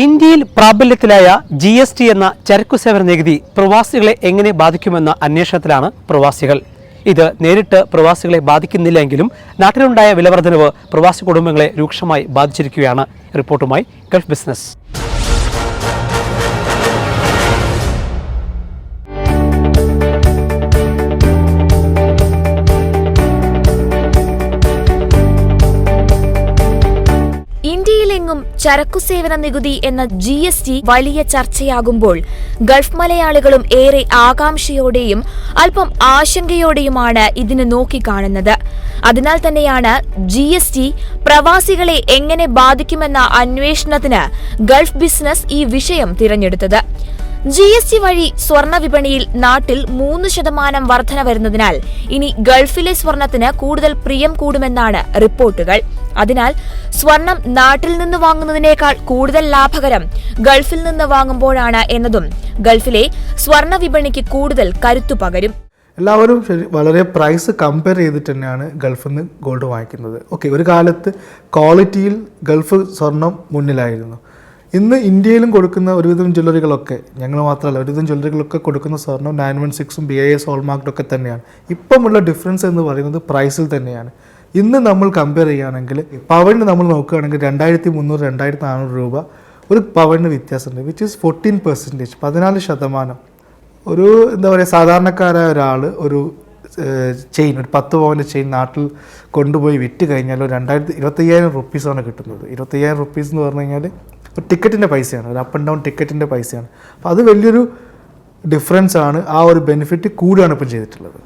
ഇന്ത്യയിൽ പ്രാബല്യത്തിലായ GST എന്ന ചരക്കു സേവന നികുതി പ്രവാസികളെ എങ്ങനെ ബാധിക്കുമെന്ന അന്വേഷണത്തിലാണ് പ്രവാസികൾ. ഇത് നേരിട്ട് പ്രവാസികളെ ബാധിക്കുന്നില്ലെങ്കിലും നാട്ടിലുണ്ടായ വിലവർദ്ധനവ് പ്രവാസി കുടുംബങ്ങളെ രൂക്ഷമായി ബാധിച്ചിരിക്കുകയാണ്. റിപ്പോർട്ടുമായി ഗൾഫ് ബിസിനസ്. ഇന്ത്യയിലെങ്ങും ചരക്കുസേവന നികുതി എന്ന GST വലിയ ചർച്ചയാകുമ്പോൾ ഗൾഫ് മലയാളികളും ഏറെ ആകാംക്ഷയോടെയും അല്പം ആശങ്കയോടെയുമാണ് ഇതിന് നോക്കിക്കാണുന്നത്. അതിനാൽ തന്നെയാണ് GST പ്രവാസികളെ എങ്ങനെ ബാധിക്കുമെന്ന അന്വേഷണത്തിന് ഗൾഫ് ബിസിനസ് ഈ വിഷയം തിരഞ്ഞെടുത്തത്. GST വഴി സ്വർണ്ണ വിപണിയിൽ നാട്ടിൽ 3% വർധന വരുന്നതിനാൽ ഇനി ഗൾഫിലെ സ്വർണത്തിന് കൂടുതൽ പ്രിയം കൂടുമെന്നാണ് റിപ്പോർട്ടുകൾ. അതിനാൽ സ്വർണം നാട്ടിൽ നിന്ന് വാങ്ങുന്നതിനേക്കാൾ കൂടുതൽ ലാഭകരം ഗൾഫിൽ നിന്ന് വാങ്ങുമ്പോഴാണ് എന്നതും ഗൾഫിലെ സ്വർണ്ണ വിപണിക്ക് കൂടുതൽ കരുത്തു പകരും. എല്ലാവരും വളരെ പ്രൈസ് കമ്പയർ ചെയ്തിട്ട് തന്നെയാണ് ഗൾഫിൽ നിന്ന് ഗോൾഡ് വാങ്ങിക്കുന്നത്. ഒരു കാലത്ത് ക്വാളിറ്റിയിൽ ഗൾഫ് സ്വർണം മുന്നിലായിരുന്നു. ഇന്ന് ഇന്ത്യയിലും കൊടുക്കുന്ന ഒരുവിധം ജ്വല്ലറികളൊക്കെ, ഞങ്ങൾ മാത്രമല്ല ഒരുവിധം ജ്വല്ലറികളൊക്കെ കൊടുക്കുന്ന സ്വർണ്ണം 916ഉം BIS ഹോൾമാർക്കൊക്കെ തന്നെയാണ്. ഇപ്പമുള്ള ഡിഫറൻസ് എന്ന് പറയുന്നത് പ്രൈസിൽ തന്നെയാണ്. ഇന്ന് നമ്മൾ കമ്പയർ ചെയ്യുകയാണെങ്കിൽ പവന് നമ്മൾ നോക്കുകയാണെങ്കിൽ 2300-2400 രൂപ ഒരു പവന് വ്യത്യാസമുണ്ട്, വിച്ച് ഈസ് 14%, 14%. ഒരു എന്താ പറയുക, സാധാരണക്കാരായ ഒരാൾ ഒരു ചെയിൻ, ഒരു 10 പവൻ്റെ ചെയിൻ നാട്ടിൽ കൊണ്ടുപോയി വിറ്റ് കഴിഞ്ഞാൽ 25,000 റുപ്പീസാണ് കിട്ടുന്നത്. 25,000 റുപ്പീസ് എന്ന് പറഞ്ഞു കഴിഞ്ഞാൽ ഒരു ടിക്കറ്റിൻ്റെ പൈസയാണ്, ഒരു അപ്പ് ആൻഡ് ഡൗൺ ടിക്കറ്റിൻ്റെ പൈസയാണ്. അപ്പോൾ അത് വലിയൊരു ഡിഫറൻസ് ആണ്. ആ ഒരു ബെനിഫിറ്റ് കൂടിയാണ് ഇപ്പം ചെയ്തിട്ടുള്ളത്.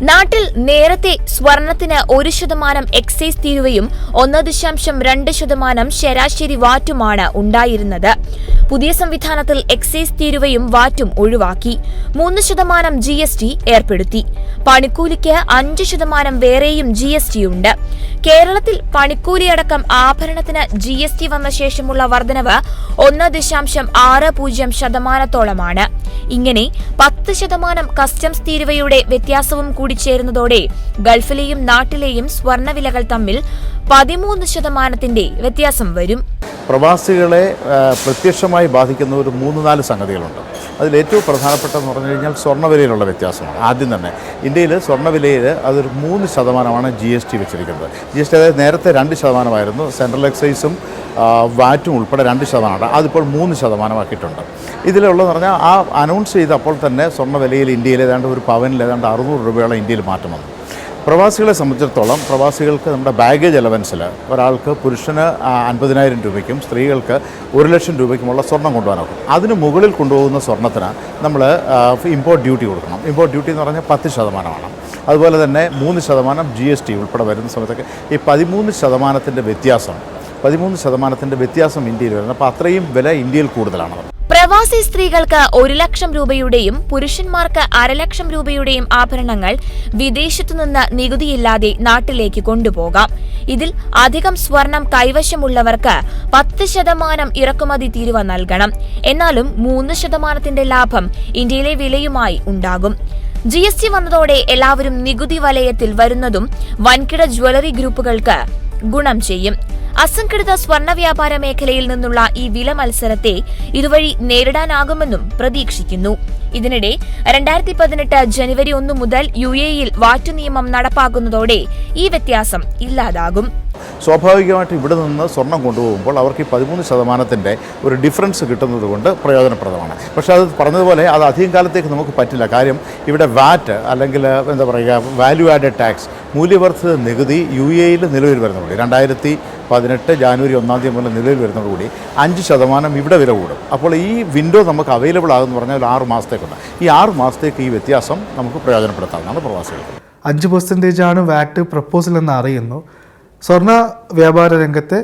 നാട്ടിൽ നേരത്തെ സ്വർണത്തിന് 1% എക്സൈസ് തീരുവയും 1.2% ശരാശരി വാറ്റുമാണ് ഉണ്ടായിരുന്നത്. പുതിയ സംവിധാനത്തിൽ എക്സൈസ് തീരുവയും വാറ്റും ഒഴിവാക്കി 3% GST ഏർപ്പെടുത്തി. പണിക്കൂലിക്ക് 5% വേറെയും GST ഉണ്ട്. കേരളത്തിൽ പണിക്കൂലിയടക്കം ആഭരണത്തിന് GST വന്ന ശേഷമുള്ള വർധനവ് 1.60% ഇങ്ങനെ 10% കസ്റ്റംസ് തീരുവയുടെ വ്യത്യാസവും കൂടി ചേരുന്നതോടെ ഗൾഫിലെയും നാട്ടിലെയും സ്വർണ്ണവിലകൾ തമ്മിൽ 13% വ്യത്യാസം വരും. പ്രവാസികളെ പ്രത്യക്ഷമായി ബാധിക്കുന്ന ഒരു 3-4 സംഗതികളുണ്ട്. അതിൽ ഏറ്റവും പ്രധാനപ്പെട്ടതെന്ന് പറഞ്ഞു കഴിഞ്ഞാൽ സ്വർണ്ണവിലയിലുള്ള വ്യത്യാസമാണ്. ആദ്യം തന്നെ ഇന്ത്യയിൽ സ്വർണ്ണവിലയിൽ അതൊരു 3% GST വെച്ചിരിക്കുന്നത്. GST അതായത് നേരത്തെ 2% സെൻട്രൽ എക്സൈസും വാറ്റും ഉൾപ്പെടെ 2%, അതിപ്പോൾ 3% ഇതിലുള്ളതെന്ന് പറഞ്ഞാൽ ആ അനൗൺസ് ചെയ്തപ്പോൾ തന്നെ സ്വർണ്ണവിലയിൽ ഇന്ത്യയിൽ ഏതാണ്ട് ഒരു പവനിൽ ഏതാണ്ട് 600 രൂപയോളം ഇന്ത്യയിൽ മാറ്റം വന്നു. പ്രവാസികളെ സംബന്ധിച്ചിടത്തോളം പ്രവാസികൾക്ക് നമ്മുടെ ബാഗേജ് അലവൻസിൽ ഒരാൾക്ക് പുരുഷന് 50,000 രൂപയ്ക്കും സ്ത്രീകൾക്ക് 1,00,000 രൂപയ്ക്കുമുള്ള സ്വർണം കൊണ്ടുപോകാനാകും. അതിന് മുകളിൽ കൊണ്ടുപോകുന്ന സ്വർണ്ണത്തിന് നമ്മൾ ഇമ്പോർട്ട് ഡ്യൂട്ടി കൊടുക്കണം. ഇമ്പോർട്ട് ഡ്യൂട്ടി എന്ന് പറഞ്ഞാൽ 10%. അതുപോലെ തന്നെ 3% GST ഉൾപ്പെടെ വരുന്ന സമയത്തൊക്കെ ഈ 13% വ്യത്യാസം ഇന്ത്യയിൽ വരുന്നത്. അപ്പോൾ അത്രയും വില ഇന്ത്യയിൽ കൂടുതലാണ്. പ്രവാസി സ്ത്രീകൾക്ക് 1,00,000 രൂപയുടെയും പുരുഷന്മാർക്ക് 1,50,000 രൂപയുടെയും ആഭരണങ്ങൾ വിദേശത്തുനിന്ന് നികുതിയില്ലാതെ നാട്ടിലേക്ക് കൊണ്ടുപോകാം. ഇതിൽ അധികം സ്വർണം കൈവശമുള്ളവർക്ക് 10% ഇറക്കുമതി തീരുവ നൽകണം. എന്നാലും 3% ലാഭം ഇന്ത്യയിലെ വിലയുമായി ഉണ്ടാകും. GST വന്നതോടെ എല്ലാവരും നികുതി വലയത്തിൽ വരുന്നതും വൻകിട ജ്വല്ലറി ഗ്രൂപ്പുകൾക്ക് ഗുണം ചെയ്യും. അസംഘടിത സ്വർണ്ണ വ്യാപാര മേഖലയിൽ നിന്നുള്ള ഈ വില മത്സരത്തെ ഇതുവഴി നേരിടാനാകുമെന്നും പ്രതീക്ഷിക്കുന്നു. ഇതിനിടെ 2018 ജനുവരി 1 മുതൽ UAE-യിൽ വാറ്റ് നിയമം നടപ്പാക്കുന്നതോടെ ഈ വ്യത്യാസം ഇല്ലാതാകും. സ്വാഭാവികമായിട്ട് ഇവിടെ നിന്ന് സ്വർണം കൊണ്ടുപോകുമ്പോൾ അവർക്ക് ഈ 13% ഒരു ഡിഫറൻസ് കിട്ടുന്നത് കൊണ്ട് പ്രയോജനപ്രദമാണ്. പക്ഷേ അത് പറഞ്ഞതുപോലെ അത് അധികം കാലത്തേക്ക് നമുക്ക് പറ്റില്ല. കാര്യം ഇവിടെ വാറ്റ് അല്ലെങ്കിൽ എന്താ പറയുക, വാല്യൂ ആഡഡ് ടാക്സ്, മൂല്യവർദ്ധിത നികുതി UAE-ൽ നിലവിൽ വരുന്നതോടെ 2018 ജനുവരി 1 മുതൽ നിലവിൽ വരുന്നതോടുകൂടി 5% ഇവിടെ വില കൂടും. അപ്പോൾ ഈ വിൻഡോ നമുക്ക് അവൈലബിൾ ആകുമെന്ന് പറഞ്ഞാൽ 6 മാസത്തേക്കുണ്ട്. ഈ 6 മാസത്തേക്ക് ഈ വ്യത്യാസം നമുക്ക് പ്രയോജനപ്പെടുത്താവുന്നതാണ് പ്രവാസികൾക്ക്. 5% വാറ്റ് പ്രപ്പോസൽ എന്ന് അറിയുന്നു. സ്വർണ്ണ വ്യാപാര രംഗത്തെ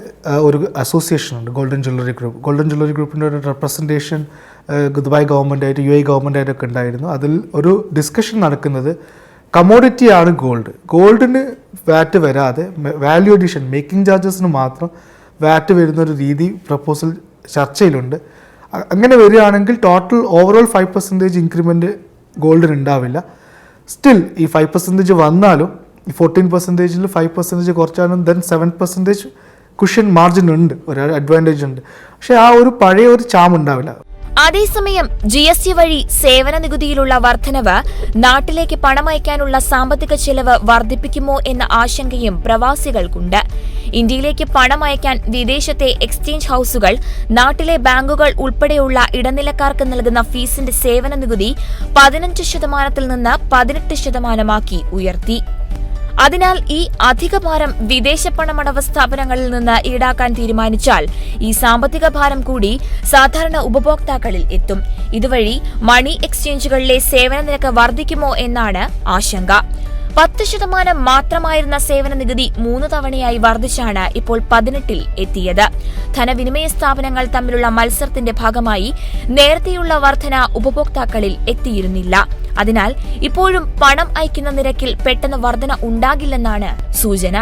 ഒരു അസോസിയേഷനുണ്ട്, golden jewellery group. Golden jewellery ഗ്രൂപ്പിൻ്റെ ഒരു റെപ്രസെൻറ്റേഷൻ ദുബായ് ഗവൺമെൻറ്റായിട്ട് UAE ഗവൺമെൻറ്റായിട്ടൊക്കെ ഉണ്ടായിരുന്നു. അതിൽ ഒരു ഡിസ്കഷൻ നടക്കുന്നത് കമോഡിറ്റിയാണ് ഗോൾഡ്. ഗോൾഡിന് വാറ്റ് വരാതെ വാല്യൂ അഡീഷൻ, മേക്കിംഗ് ചാർജസിന് മാത്രം വാറ്റ് വരുന്നൊരു രീതി പ്രപ്പോസൽ ചർച്ചയിലുണ്ട്. അങ്ങനെ വരികയാണെങ്കിൽ ടോട്ടൽ ഓവറോൾ 5% ഇൻക്രിമെൻറ്റ് ഗോൾഡിന് ഉണ്ടാവില്ല. സ്റ്റിൽ ഈ 5% വന്നാലും ഈ 14%-ൽ 5% കുറച്ചാലും ദെൻ 7% കുഷൻ മാർജിൻ ഉണ്ട്, ഒരു അഡ്വാൻറ്റേജ് ഉണ്ട്. പക്ഷെ ആ ഒരു പഴയ ഒരു ചാം ഉണ്ടാവില്ല. അതേസമയം GST വഴി സേവന നികുതിയിലുള്ള വർധനവ് നാട്ടിലേക്ക് പണമയക്കാനുള്ള സാമ്പത്തിക ചെലവ് വർദ്ധിപ്പിക്കുമോ എന്ന ആശങ്കയും പ്രവാസികൾക്കുണ്ട്. ഇന്ത്യയിലേക്ക് പണമയക്കാൻ വിദേശത്തെ എക്സ്ചേഞ്ച് ഹൌസുകൾ നാട്ടിലെ ബാങ്കുകൾ ഉൾപ്പെടെയുള്ള ഇടനിലക്കാർക്ക് നൽകുന്ന ഫീസിന്റെ സേവന നികുതി 15% നിന്ന് 18% ഉയർത്തി. അതിനാൽ ഈ അധിക ഭാരം വിദേശ പണമടവ് സ്ഥാപനങ്ങളിൽ നിന്ന് ഈടാക്കാൻ തീരുമാനിച്ചാൽ ഈ സാമ്പത്തിക ഭാരം കൂടി സാധാരണ ഉപഭോക്താക്കളിൽ എത്തും. ഇതുവഴി മണി എക്സ്ചേഞ്ചുകളിലെ സേവന നിരക്ക് വർദ്ധിക്കുമോ എന്നാണ് ആശങ്ക. 10% മാത്രമായിരുന്ന സേവന നികുതി 3 തവണയായി വർദ്ധിച്ചാണ് ഇപ്പോൾ 18 എത്തിയത്. ധനവിനിമയ സ്ഥാപനങ്ങൾ തമ്മിലുള്ള മത്സരത്തിന്റെ ഭാഗമായി നേരത്തെയുള്ള വർധന ഉപഭോക്താക്കളിൽ എത്തിയിരുന്നില്ല. അതിനാൽ ഇപ്പോഴും പണം അയക്കുന്ന നിരക്കിൽ പെട്ടെന്ന് വർധന ഉണ്ടാകില്ലെന്നാണ് സൂചന.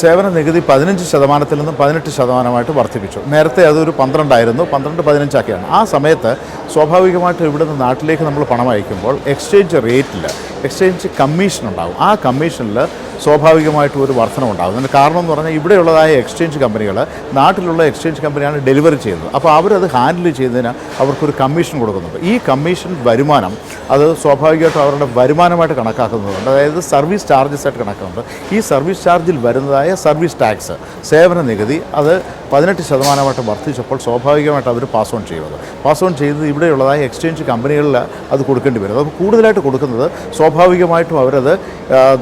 സേവന നികുതി 15% നിന്നും 18% വർദ്ധിപ്പിച്ചു. നേരത്തെ അതൊരു 12 ആയിരുന്നു, 12-15 ആക്കിയാണ്. ആ സമയത്ത് സ്വാഭാവികമായിട്ടും ഇവിടുന്ന് നാട്ടിലേക്ക് നമ്മൾ പണം അയക്കുമ്പോൾ എക്സ്ചേഞ്ച് റേറ്റിൽ എക്സ്ചേഞ്ച് കമ്മീഷൻ ഉണ്ടാകും. ആ കമ്മീഷനിൽ സ്വാഭാവികമായിട്ടും ഒരു വർധന ഉണ്ടാകും. അതിന് കാരണം എന്ന് പറഞ്ഞാൽ ഇവിടെയുള്ളതായ എക്സ്ചേഞ്ച് കമ്പനികൾ നാട്ടിലുള്ള എക്സ്ചേഞ്ച് കമ്പനിയാണ് ഡെലിവറി ചെയ്യുന്നത്. അപ്പോൾ അവരത് ഹാൻഡിൽ ചെയ്യുന്നതിന് അവർക്കൊരു കമ്മീഷൻ കൊടുക്കുന്നുണ്ട്. ഈ കമ്മീഷൻ വരുമാനം അത് സ്വാഭാവികമായിട്ടും അവരുടെ വരുമാനമായിട്ട് കണക്കാക്കുന്നുണ്ട്. അതായത് സർവീസ് ചാർജസ് ആയിട്ട് കണക്കാക്കുന്നുണ്ട്. ഈ സർവീസ് ചാർജിൽ വരുന്നതായ സർവീസ് ടാക്സ്, സേവന നികുതി അത് 18% വർദ്ധിച്ചപ്പോൾ സ്വാഭാവികമായിട്ട് അവർ പാസ് ഓൺ ചെയ്യുന്നത്. പാസ് ഓൺ ചെയ്ത് ഇവിടെയുള്ളതായ എക്സ്ചേഞ്ച് കമ്പനികളിൽ അത് കൊടുക്കേണ്ടി വരും. അത് കൂടുതലായിട്ട് കൊടുക്കുന്നത് സ്വാഭാവികമായിട്ടും അവരത്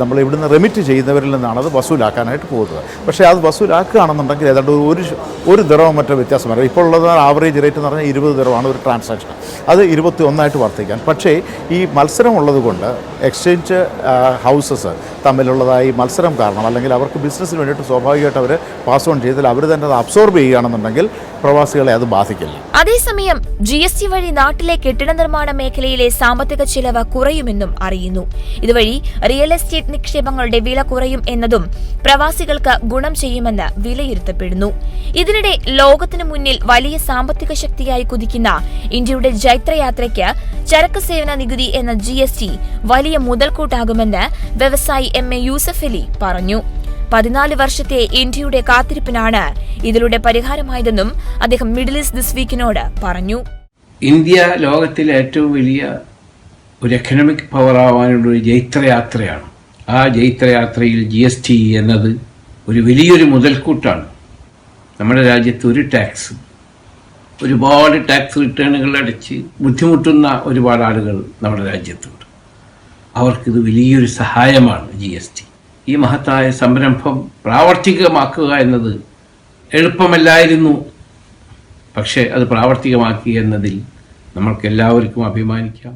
നമ്മൾ ഇവിടുന്ന് റെമിറ്റ് ചെയ്യുന്നവരിൽ നിന്നാണ് അത് വസൂലാക്കാനായിട്ട് പോകുന്നത്. പക്ഷേ അത് വസൂലാക്കുകയാണെന്നുണ്ടെങ്കിൽ ഏതാണ്ട് ഒരു ദിറവും മറ്റോ വ്യത്യാസം വരും. ഇപ്പോൾ ഉള്ളത് ആവറേജ് റേറ്റ് എന്ന് പറഞ്ഞാൽ 20 ദിറമാണ് ഒരു ട്രാൻസാക്ഷൻ. അത് 21 വർദ്ധിക്കാൻ. പക്ഷേ ഈ മത്സരം ഉള്ളതുകൊണ്ട് എക്സ്ചേഞ്ച് ഹൗസസ് തമ്മിലുള്ളതായി മത്സരം കാരണം, അല്ലെങ്കിൽ അവർക്ക് ബിസിനസ്സിന് വേണ്ടിയിട്ട് സ്വാഭാവികമായിട്ട് അവർ പാസ് ഓൺ ചെയ്താൽ അവർ തന്നെ അത് അബ്സോർബ് ചെയ്യുകയാണെന്നുണ്ടെങ്കിൽ പ്രവാസികളെ അത് ബാധിക്കില്ല. അതേസമയം GST വഴി നാട്ടിലെ കെട്ടിട നിർമ്മാണ മേഖലയിലെ സാമ്പത്തിക ചിലവ് കുറയുമെന്നും അറിയുന്നു. ഇതുവഴി റിയൽ എസ്റ്റേറ്റ് നിക്ഷേപങ്ങളുടെ വില കുറയും എന്നതും പ്രവാസികൾക്ക് ഗുണം ചെയ്യുമെന്ന് വിലയിരുത്തപ്പെടുന്നു. ഇതിനിടെ ലോകത്തിനു മുന്നിൽ വലിയ സാമ്പത്തിക ശക്തിയായി കുതിക്കുന്ന ഇന്ത്യയുടെ ജൈത്രയാത്രയ്ക്ക് ചരക്ക് സേവന നികുതി എന്ന GST വലിയ മുതൽക്കൂട്ടാകുമെന്ന് വ്യവസായി MA യൂസഫ് അലി പറഞ്ഞു. 14 വർഷത്തെ ഇന്ത്യയുടെ കാത്തിരിപ്പിനാണ് ഇതിലൂടെ പരിഹാരമായതെന്നും അദ്ദേഹം മിഡിൽ ഈസ്റ്റ് ദിസ് വീക്കിനോട് പറഞ്ഞു. ഇന്ത്യ ലോകത്തിലെ ഏറ്റവും വലിയ ഒരു എക്കണോമിക് പവർ ആവാനുള്ള ഒരു ജൈത്രയാത്രയാണ്. ആ ജൈത്രയാത്രയിൽ GST എന്നത് ഒരു വലിയൊരു മുതൽക്കൂട്ടാണ്. നമ്മുടെ രാജ്യത്ത് ഒരുപാട് ടാക്സ് റിട്ടേണുകൾ അടച്ച് ബുദ്ധിമുട്ടുന്ന ഒരുപാട് ആളുകൾ നമ്മുടെ രാജ്യത്തുണ്ട്. അവർക്കിത് വലിയൊരു സഹായമാണ് GST. ഈ മഹത്തായ സംരംഭം പ്രാവർത്തികമാക്കുക എന്നത് എളുപ്പമല്ലായിരുന്നു. പക്ഷേ അത് പ്രാവർത്തികമാക്കി എന്നതിൽ നമ്മൾക്ക് എല്ലാവർക്കും അഭിമാനിക്കാം.